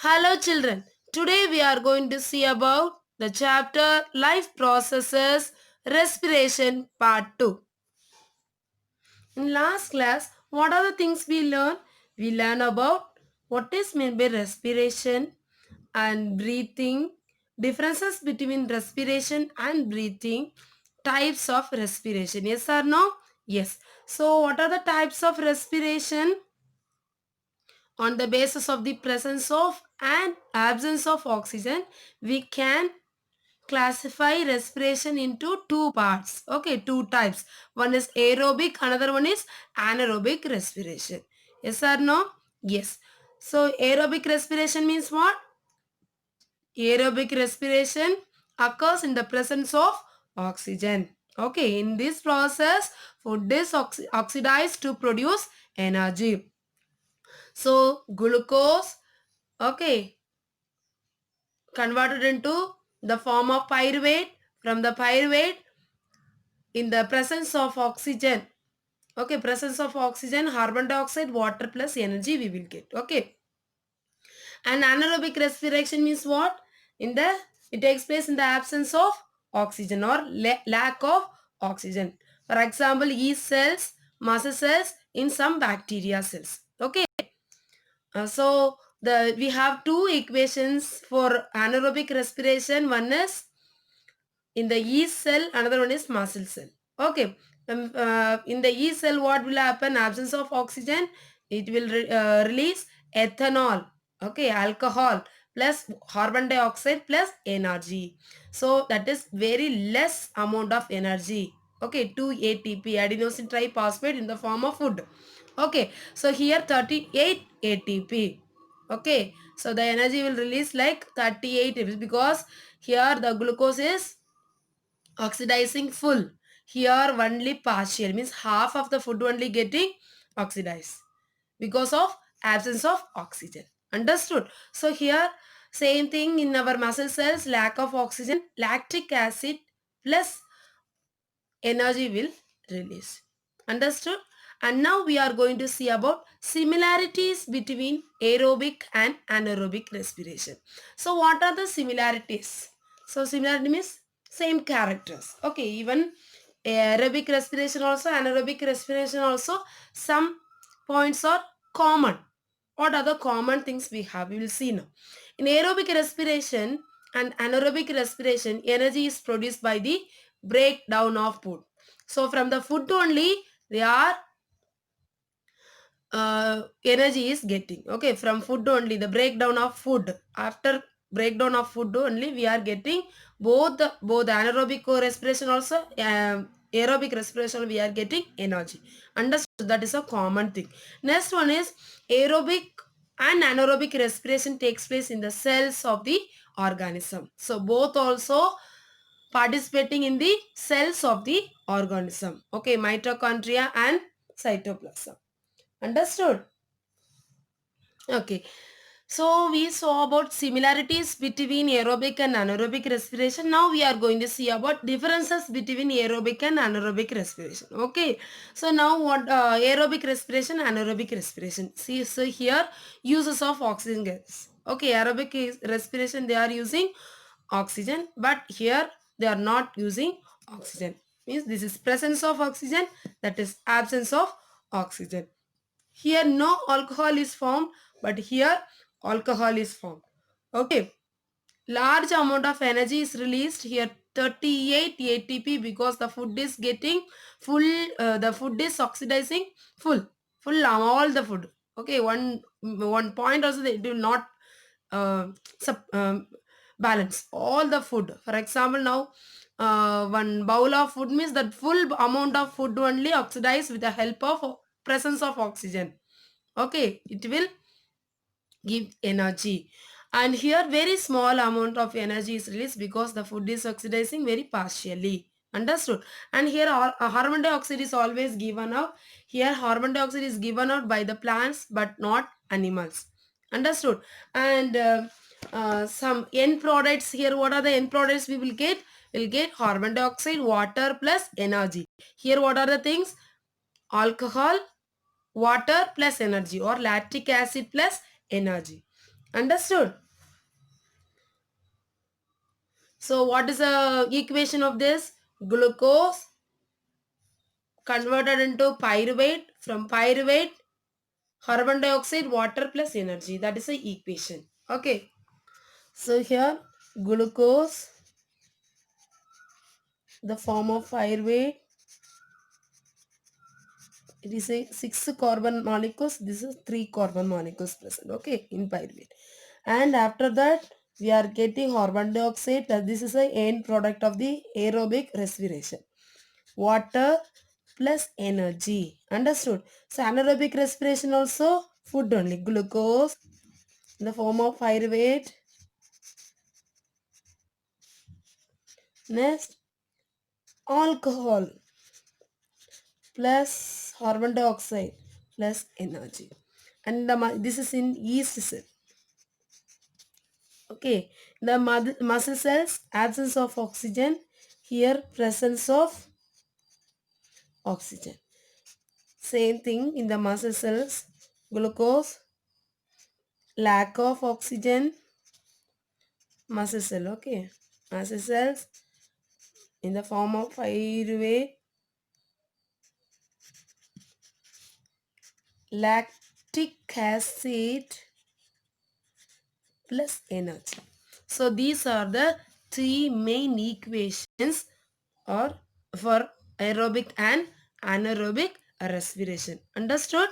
Hello children. Today we are going to see about the chapter Life Processes Respiration Part 2. In last class, what are the things we learn? We learn about what is meant by respiration and breathing, differences between respiration and breathing, types of respiration. Yes or no? Yes. So what are the types of respiration? On the basis of the presence of and absence of oxygen, we can classify respiration into two parts. Okay, two types. One is aerobic, another one is anaerobic respiration. Yes or no? Yes. So aerobic respiration means what? Aerobic respiration occurs in the presence of oxygen. Okay, in this process, food is oxidized to produce energy. So glucose, okay, converted into the form of pyruvate. From the pyruvate, in the presence of oxygen, okay, presence of oxygen, carbon dioxide, water plus energy we will get. Okay, and anaerobic respiration means what? In the It takes place in the absence of oxygen or lack of oxygen. For example, yeast cells, muscle cells, in some bacteria cells. Okay. So the we have two equations for anaerobic respiration. One is in the yeast cell, another one is muscle cell. Okay. In the yeast cell, what will happen? Absence of oxygen, it will release ethanol, okay, alcohol plus carbon dioxide plus energy. So that is very less amount of energy. Okay, 2 ATP, adenosine triphosphate, in the form of food. Okay, so here 38 ATP. Okay, so the energy will release like 38 because here the glucose is oxidizing full. Here only partial, means half of the food only getting oxidized because of absence of oxygen. Understood? So here same thing in our muscle cells, lack of oxygen, lactic acid plus energy will release. Understood? And now we are going to see about similarities between aerobic and anaerobic respiration. So what are the similarities? So similarity means same characters. Okay, even aerobic respiration also, anaerobic respiration also, some points are common. What are the common things we have? We will see now. In aerobic respiration and anaerobic respiration, energy is produced by the breakdown of food. So from the food only, they are energy is getting. Okay, from food only, the breakdown of food. After breakdown of food only, we are getting both anaerobic respiration also, aerobic respiration, we are getting energy. Understood? That is a common thing. Next one is aerobic and anaerobic respiration takes place in the cells of the organism. So both also participating in the cells of the organism. Okay, mitochondria and cytoplasm. Understood? Okay. So we saw about similarities between aerobic and anaerobic respiration. Now we are going to see about differences between aerobic and anaerobic respiration. Okay. So now what aerobic respiration, anaerobic respiration. See, so here uses of oxygen gas. Okay, aerobic respiration they are using oxygen, but here they are not using oxygen. Means this is presence of oxygen, that is absence of oxygen. Here no alcohol is formed, but here alcohol is formed. Okay. Large amount of energy is released here, 38 ATP, because the food is getting full, the food is oxidizing full all the food. Okay, one point also, it will not uh, sub, balance all the food. For example, now one bowl of food means that full amount of food only oxidized with the help of presence of oxygen. Okay, it will give energy. And here very small amount of energy is released because the food is oxidizing very partially. Understood? And here carbon dioxide is always given out. Here carbon dioxide is given out by the plants but not animals. Understood? And some end products here, what are the end products we will get? We'll get carbon dioxide, water plus energy. Here what are the things? Alcohol, water plus energy, or lactic acid plus energy. Understood? So what is the equation of this? Glucose converted into pyruvate, from pyruvate carbon dioxide, water plus energy. That is the equation. Okay. So here glucose, the form of pyruvate, it is a 6 carbon molecules. This is 3 carbon molecules present. Okay, in pyruvate. And after that we are getting carbon dioxide. This is a end product of the aerobic respiration. Water plus energy. Understood? So anaerobic respiration also food only. Glucose in the form of pyruvate. Next, alcohol plus carbon dioxide plus energy. And this is in yeast cell. Okay. The muscle cells, absence of oxygen. Here, presence of oxygen. Same thing in the muscle cells. Glucose, lack of oxygen, muscle cell. Okay. Muscle cells in the form of pyruvate, lactic acid plus energy. So these are the three main equations or for aerobic and anaerobic respiration. Understood?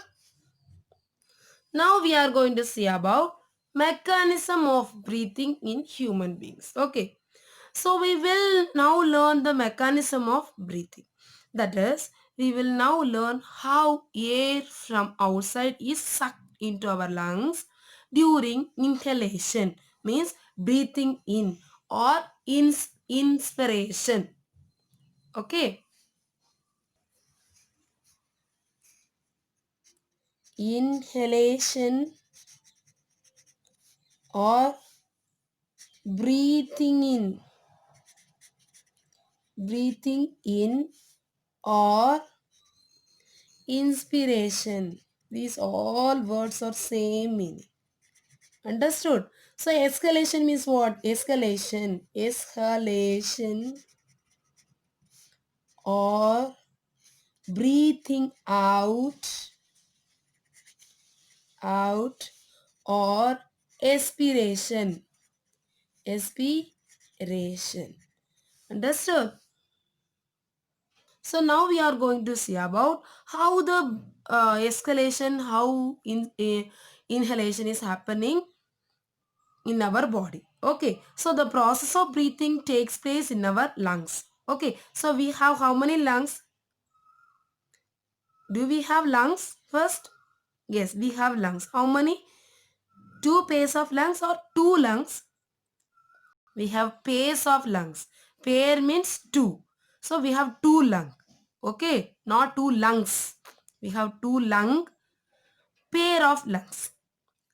Now we are going to see about mechanism of breathing in human beings. Okay. So we will now learn the mechanism of breathing. That is, we will now learn how air from outside is sucked into our lungs during inhalation, means breathing in, or inspiration. Okay. Inhalation or breathing in. Breathing in or inspiration. These all words are same meaning. Understood? So escalation means what? Escalation. Exhalation or breathing out or expiration. Expiration. Understood? So now we are going to see about how the escalation, how inhalation is happening in our body. Okay, so the process of breathing takes place in our lungs. Okay, so we have how many lungs? Do we have lungs first? Yes, we have lungs. How many? Two pairs of lungs or two lungs? We have pairs of lungs. Pair means two. So we have two lung. Okay, not two lungs. We have two lung, pair of lungs.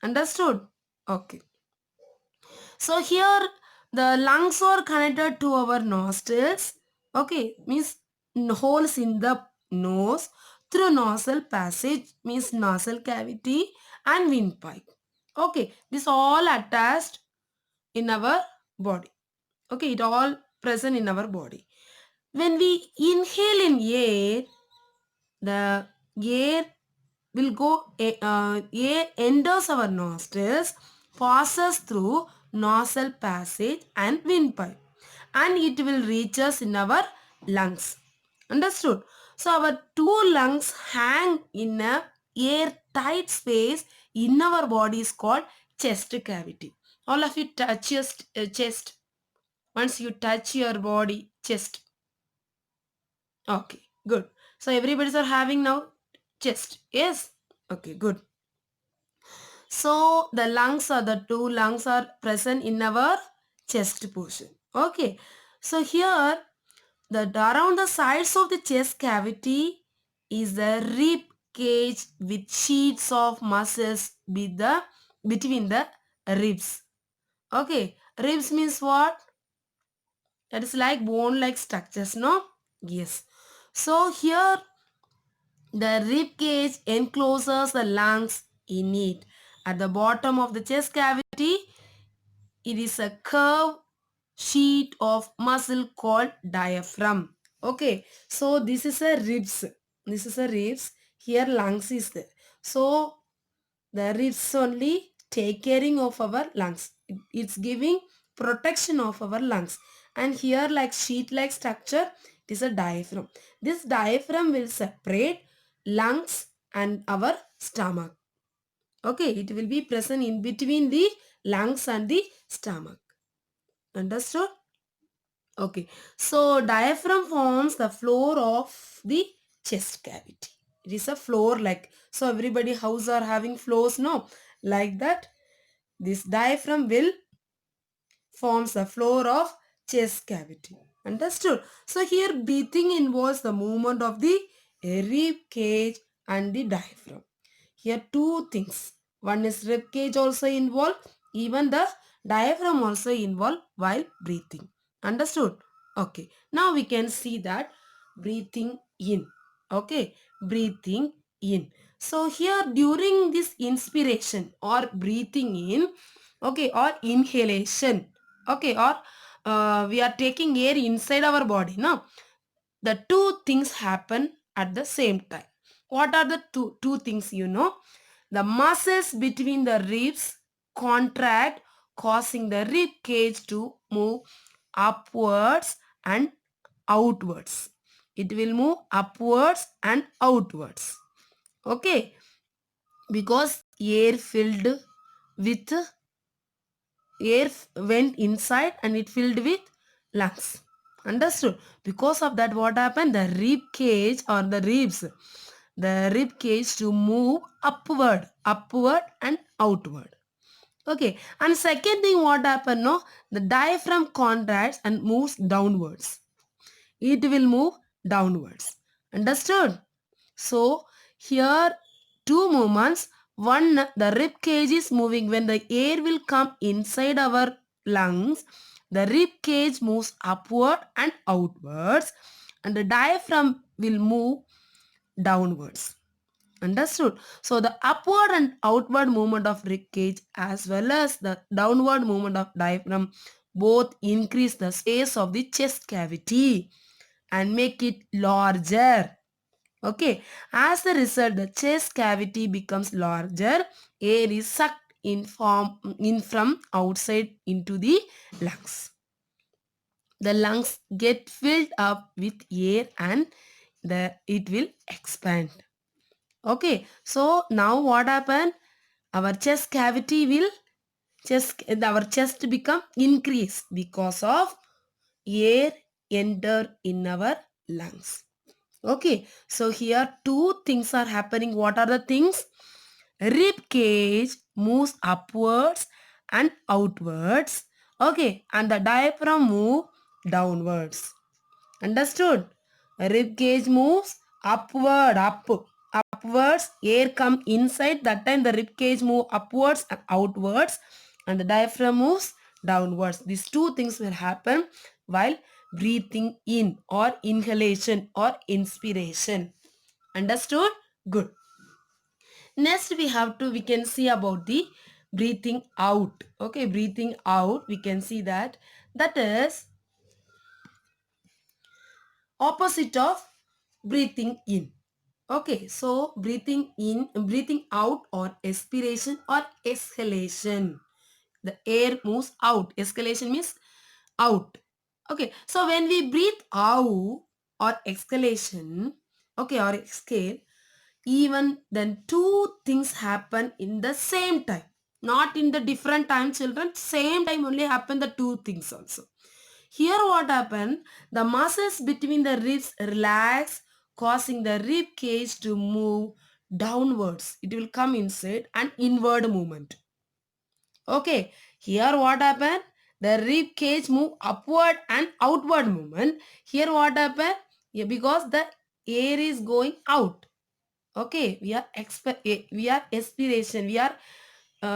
Understood? Okay. So here the lungs are connected to our nostrils. Okay, means holes in the nose through nasal passage, means nasal cavity, and windpipe. Okay, this all attached in our body. Okay, it all present in our body. When we inhale in air, the air will go, air enters our nostrils, passes through nasal passage and windpipe, and it will reach us in our lungs. Understood? So our two lungs hang in a airtight space in our body is called chest cavity. All of you touch your chest. Once you touch your body, chest. Okay, good. So everybody's are having now chest. Yes. Okay, good. So the lungs are the two lungs are present in our chest portion. Okay. So here the around the sides of the chest cavity is the rib cage with sheets of muscles between the ribs. Okay. Ribs means what? That is like bone like structures, no? Yes. So here the rib cage encloses the lungs in it, At the bottom of the chest cavity, it is a curved sheet of muscle called diaphragm. Okay, so this is a ribs. This is a ribs. Here lungs is there. So the ribs only take caring of our lungs. It's giving protection of our lungs. And here like sheet like structure, it is a diaphragm. This diaphragm will separate lungs and our stomach. Okay, it will be present in between the lungs and the stomach. Understood? Okay, so diaphragm forms the floor of the chest cavity. It is a floor like, so everybody house are having floors, no? Like that, this diaphragm will forms the floor of chest cavity. Understood? So here breathing involves the movement of the rib cage and the diaphragm. Here two things. One is rib cage also involved. Even the diaphragm also involved while breathing. Understood? Okay. Now we can see that breathing in. Okay. Breathing in. So here during this inspiration or breathing in, okay, or inhalation, okay, or we are taking air inside our body. Now, the two things happen at the same time. What are the two things you know? The muscles between the ribs contract, causing the rib cage to move upwards and outwards. It will move upwards and outwards. Okay, because air filled with air went inside and it filled with lungs. Understood? Because of that, what happened? The rib cage or the rib cage to move upward and outward. Okay. And second thing, what happened? No, the diaphragm contracts and moves downwards. It will move downwards. Understood? So here two movements. One, the rib cage is moving. When the air will come inside our lungs, the rib cage moves upward and outwards, and the diaphragm will move downwards. Understood? So the upward and outward movement of rib cage as well as the downward movement of diaphragm both increase the space of the chest cavity and make it larger. Okay, as a result, the chest cavity becomes larger. Air is sucked in from outside into the lungs. The lungs get filled up with air and it will expand. Okay, so now what happened? Our chest cavity will our chest become increase because of air enter in our lungs. Okay, so here two things are happening. What are the things? Rib cage moves upwards and outwards. Okay, and the diaphragm move downwards. Understood? Rib cage moves upwards. Air come inside. That time the rib cage move upwards and outwards, and the diaphragm moves downwards. These two things will happen while breathing in or inhalation or inspiration. Understood? Good. Next we can see about the breathing out. Okay, breathing out, we can see that is opposite of breathing in. Okay, so breathing in, breathing out or expiration or exhalation. The air moves out. Exhalation means out. Okay, so when we breathe out or exhalation, okay, or exhale, even then two things happen in the same time. Not in the different time, children. Same time only happen the two things also. Here what happened? The muscles between the ribs relax, causing the rib cage to move downwards. It will come inside and inward movement. Okay, here what happened? The rib cage move upward and outward movement. Here what happened? Yeah, because the air is going out. Okay, we are expiration. We are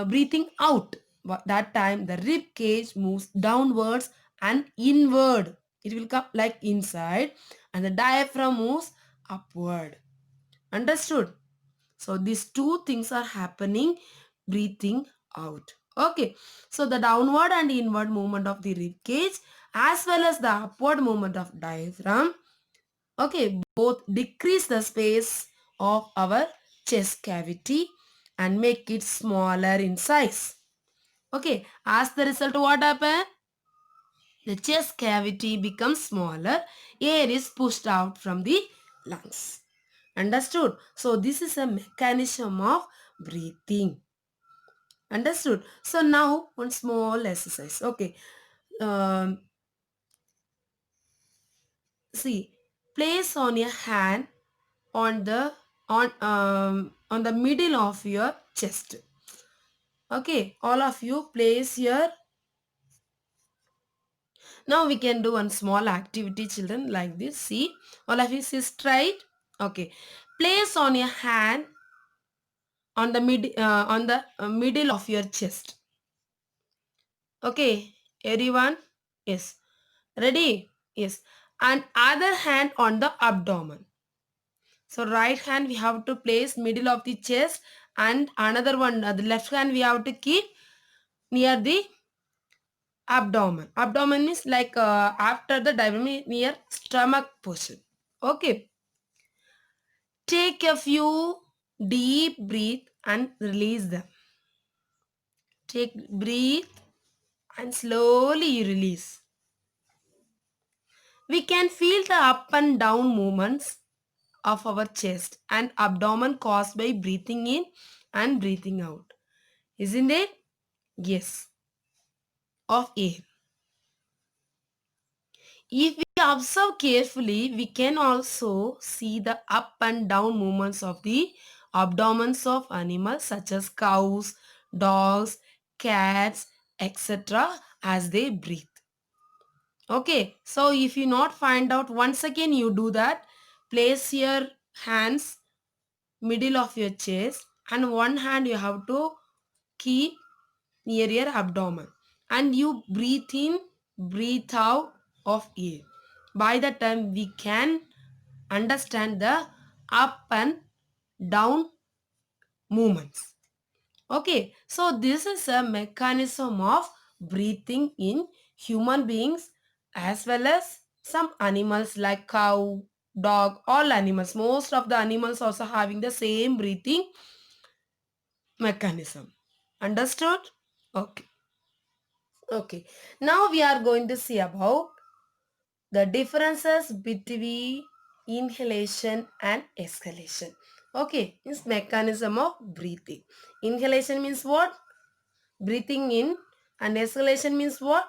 breathing out. But that time the rib cage moves downwards and inward. It will come like inside, and the diaphragm moves upward. Understood? So these two things are happening breathing out. Okay, so the downward and inward movement of the rib cage as well as the upward movement of diaphragm, okay, both decrease the space of our chest cavity and make it smaller in size. Okay, as the result, what happen? The chest cavity becomes smaller, air is pushed out from the lungs. Understood? So this is a mechanism of breathing. Understood? So now one small exercise. Okay. Um, See, place on your hand on the on the middle of your chest. Okay, all of you place here. Now we can do one small activity, children, like this. See, all of you sit straight. Okay, place on your hand on the middle of your chest. Okay, everyone. Yes, ready. Yes, and other hand on the abdomen. So right hand we have to place middle of the chest, and another one, the left hand we have to keep near the abdomen. Abdomen is like after the diaphragm, near stomach portion. Okay. Take a few deep breath and release them. Take breathe and slowly you release. We can feel the up and down movements of our chest and abdomen caused by breathing in and breathing out. Isn't it? Yes. Of air. If we observe carefully, we can also see the up and down movements of the abdomens of animals such as cows, dogs, cats, etc. as they breathe. Okay, so if you not find out, once again you do that. Place your hands middle of your chest and one hand you have to keep near your abdomen and you breathe in, breathe out of air. By the time we can understand the up and down movements. Okay, so this is a mechanism of breathing in human beings as well as some animals like cow, dog, all animals. Most of the animals also having the same breathing mechanism. Understood? Okay. Okay. Now we are going to see about the differences between inhalation and exhalation. Okay, this mechanism of breathing. Inhalation means what? Breathing in, and exhalation means what?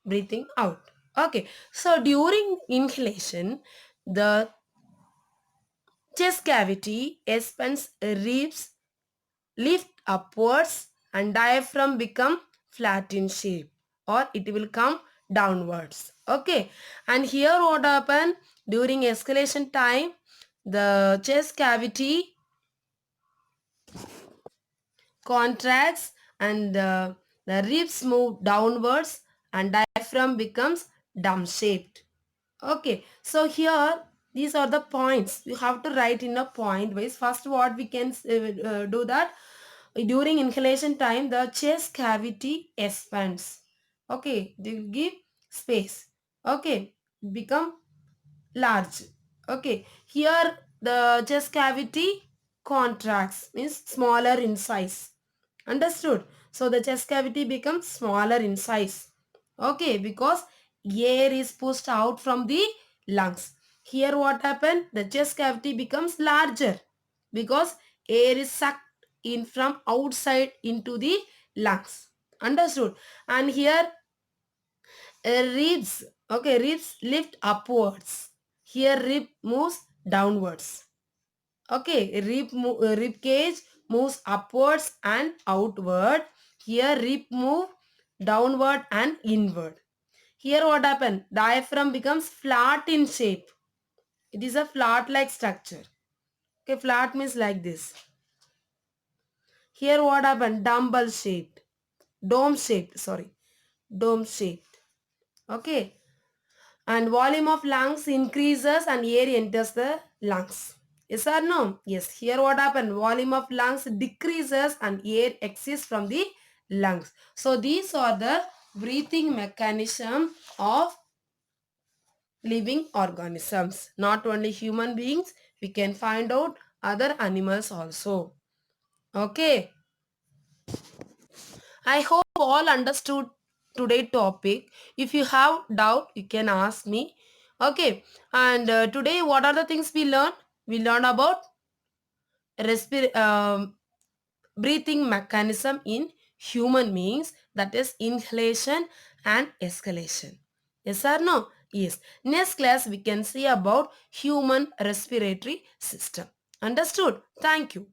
Breathing out. Okay, so during inhalation, the chest cavity expands, ribs lift upwards and diaphragm become flat in shape or it will come downwards. Okay, and here what happen during exhalation time, the chest cavity contracts and the ribs move downwards and diaphragm becomes dome shaped. Okay, so here these are the points you have to write in a point wise. First what we can do that, during inhalation time the chest cavity expands. Okay, they will give space. Okay, become large. Okay, here the chest cavity contracts, means smaller in size. Understood? So the chest cavity becomes smaller in size. Okay, because air is pushed out from the lungs. Here what happened? The chest cavity becomes larger because air is sucked in from outside into the lungs. Understood? And here ribs, okay, ribs lift upwards. Here rib moves downwards. Okay, rib cage moves upwards and outward. Here rib move downward and inward. Here what happened? Diaphragm becomes flat in shape. It is a flat like structure. Okay, flat means like this. Here what happened? Dumbbell shaped. Dome shaped, sorry. Dome shaped. Okay. And volume of lungs increases and air enters the lungs. Yes or no? Yes. Here what happened? Volume of lungs decreases and air exits from the lungs. So these are the breathing mechanism of living organisms. Not only human beings, we can find out other animals also. Okay. I hope all understood today topic. If you have doubt, you can ask me. Okay. And today, what are the things we learned? We learned about breathing mechanism in human beings, that is inhalation and exhalation. Yes or no? Yes. Next class we can see about human respiratory system. Understood? Thank you.